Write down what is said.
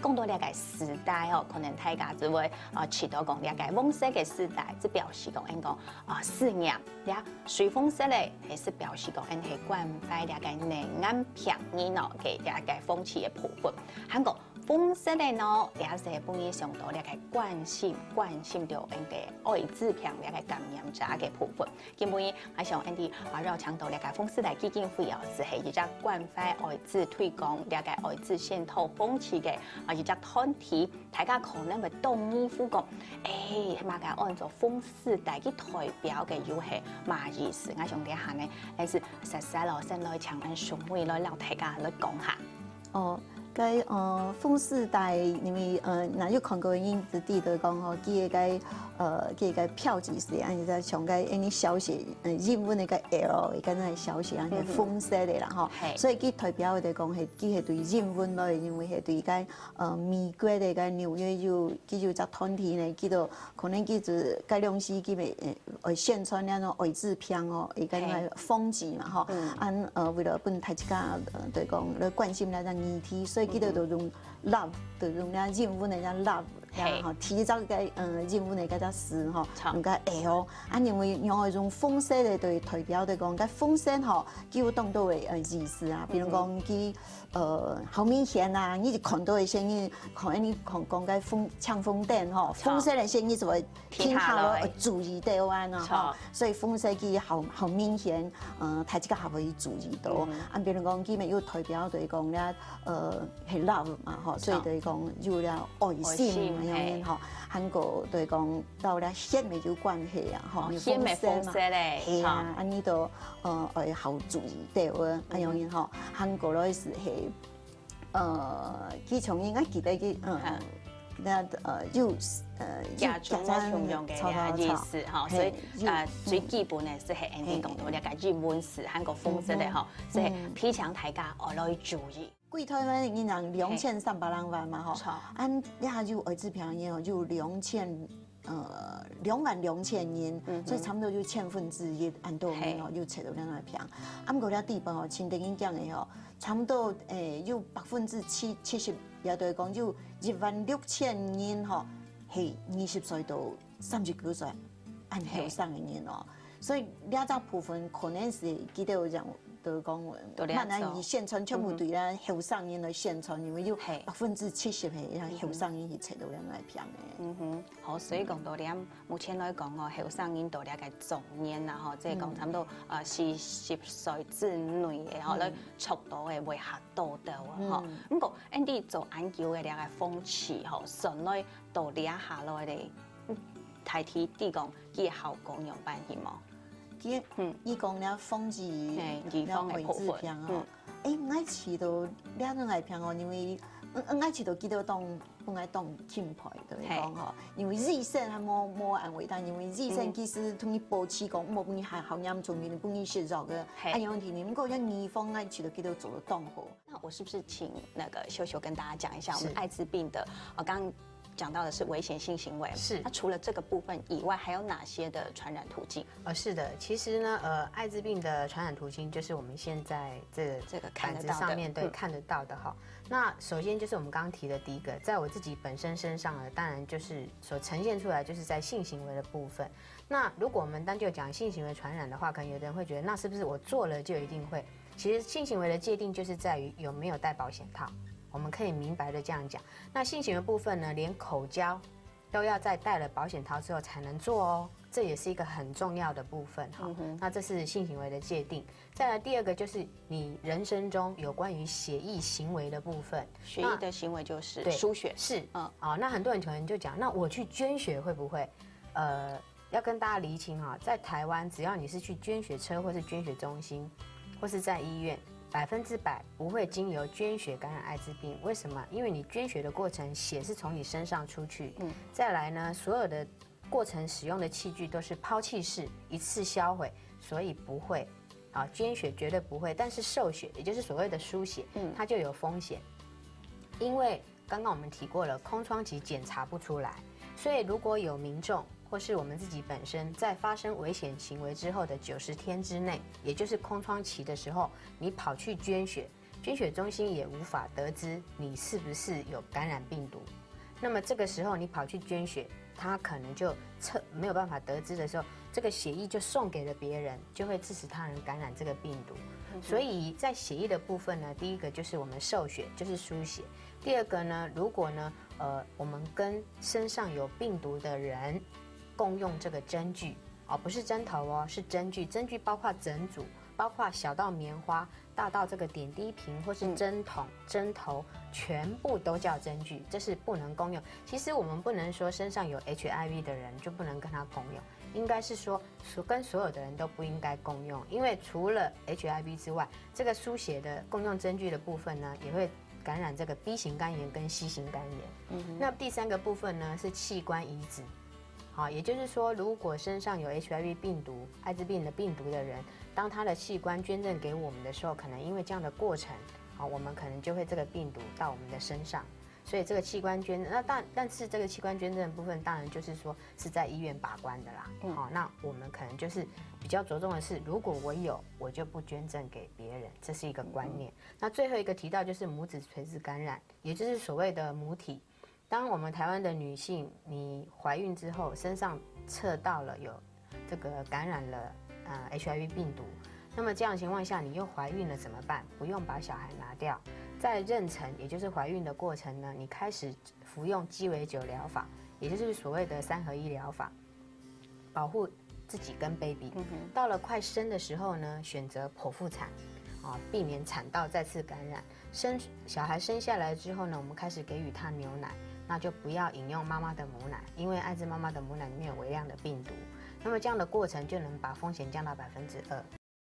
讲到了解时代哦，可能大家只会提到讲了解风色嘅时代，即表示讲因讲思念。呀，水风色咧，还是表示讲因系关怀了解内安平宜喏嘅了解风气嘅部分。韩国风色咧呢，也是本意上到了解关心到因嘅爱滋病了解感染者嘅部分。根本我想因啲绕墙到了解风世代基金会哦，是系一只关怀爱滋推广了解爱滋渗透风气嘅。一只团体，大家可能会动意夫讲，嘛个按照风世代去代表嘅游戏嘛意思，我想底下呢，还是实实咯，先来长安顺位来让大家来讲下。哦，该风世代，因为那有看过影子地的讲吼，记个票子是安尼在上个因消息，日文那个 L 伊个那消息安尼风色的啦吼，所以佢代表的讲系佢系对日文咯，因为系对个美国的个纽约有只团体呢，佢就可能佢就该两时佢咪宣传那种爱滋片哦，伊个那风纪嘛吼，为了本台一家对讲来关心那种议题，所以佢就用 love， 就用那日文那种 love。吼，提早个日文的个只词吼，用个 L， 因为用那种风色的对代表的讲，个风声吼，有当到的意思啊，比如讲佢好明显啊，你就看到的声音，看你讲个呛风灯吼，风色的声音就会听下咯，注意到啊吼，所以风色佢好明显，大家还会注意到，比如讲佢咪有代表对讲咧，系 love 嘛吼，所以对讲有了爱心。样吼，韩国对讲到了血咪有关系啊，吼，血咪风色咧，系啊，安尼都会好注意到啊，安样吼，韩国咧是系佢从应该记得佢那家中咧常用嘅意思吼，所以最基本嘅是系 ending 讲到了解日文是韩国风色咧吼，所以提倡大家来注意。贵台湾你讲2300万嘛吼，按一下就爱滋病人哦，就22000人，所以差不多就1/1000按多年哦，就切到两片。按过了地方哦，清德英讲的吼，差不多有70%，也对讲就16000人吼，系20岁到39岁按后生的人哦，所以两只部分可能是记得有讲。就讲，慢慢以宣传全部对咱后生人来宣传，因为有70%的后生人是找到咱来骗的。好，所以讲到咧，目前来讲哦，后生人到了个中年啦吼，即系讲差不多40岁之内的吼，咧速度的会较多的吼。不过，Andy 做研究的个风气吼，顺来到了下来的，大体地讲，佢效果用办是冇？伊讲了风纪，了鬼子片哦，爱吃到两种爱片哦，因为爱吃到记得本来当钦佩的讲吼，因为日线还冇安慰，但因为日线其实同你保持讲，冇本还好严重，你本你是肉个，有问题你们讲像逆风爱吃到记得做得当好。那我是不是请那个秀秀跟大家讲一下我们艾滋病的刚讲到的是危险性行为，是。那除了这个部分以外，还有哪些的传染途径？是的，其实呢，艾滋病的传染途径就是我们现在这个板子上面对看得到的哈。那首先就是我们刚刚提的第一个，在我自己本身身上呢，当然就是所呈现出来就是在性行为的部分。那如果我们单就讲性行为传染的话，可能有的人会觉得，那是不是我做了就一定会？其实性行为的界定就是在于有没有戴保险套。我们可以明白的这样讲，那性行为部分呢，连口交都要在戴了保险套之后才能做哦，这也是一个很重要的部分哈。那这是性行为的界定。再来第二个就是你人生中有关于血液行为的部分，血液的行为就是输血，是那很多人可能就讲，那我去捐血会不会？要跟大家厘清哈，在台湾只要你是去捐血车或是捐血中心，或是在医院。100%不会经由捐血感染艾滋病，为什么？因为你捐血的过程，血是从你身上出去，再来呢，所有的过程使用的器具都是抛弃式，一次销毁，所以不会捐血绝对不会。但是受血，也就是所谓的输血，它就有风险，因为刚刚我们提过了，空窗期检查不出来，所以如果有民众。或是我们自己本身在发生危险行为之后的90天之内，也就是空窗期的时候，你跑去捐血，捐血中心也无法得知你是不是有感染病毒。那么这个时候你跑去捐血，他可能就没有办法得知的时候，这个血液就送给了别人，就会致使他人感染这个病毒。所以在血液的部分呢，第一个就是我们受血，就是输血。第二个呢，如果呢，我们跟身上有病毒的人共用这个针具，不是针头哦，是针具。针具包括整组，包括小到棉花，大到这个点滴瓶或是针筒、针头，全部都叫针具，这是不能共用。其实我们不能说身上有 HIV 的人就不能跟他共用，应该是说跟所有的人都不应该共用，因为除了 HIV 之外，这个输血的共用针具的部分呢，也会感染这个 B 型肝炎跟 C 型肝炎。那第三个部分呢是器官移植。好，也就是说，如果身上有 HIV 病毒、艾滋病的病毒的人，当他的器官捐赠给我们的时候，可能因为这样的过程，好，我们可能就会这个病毒到我们的身上。所以这个器官捐赠，但是这个器官捐赠的部分，当然就是说是在医院把关的啦。好，那我们可能就是比较着重的是，如果我有，我就不捐赠给别人，这是一个观念。那最后一个提到就是母子垂直感染，也就是所谓的母体。当我们台湾的女性，你怀孕之后身上测到了有这个感染了HIV 病毒，那么这样的情况下，你又怀孕了怎么办？不用把小孩拿掉，在妊娠也就是怀孕的过程呢，你开始服用鸡尾酒疗法，也就是所谓的3合1疗法，保护自己跟 baby。到了快生的时候呢，选择剖腹产，避免产道再次感染。小孩生下来之后呢，我们开始给予他牛奶。那就不要饮用妈妈的母奶，因为艾滋妈妈的母奶里面有微量的病毒。那么这样的过程就能把风险降到2%。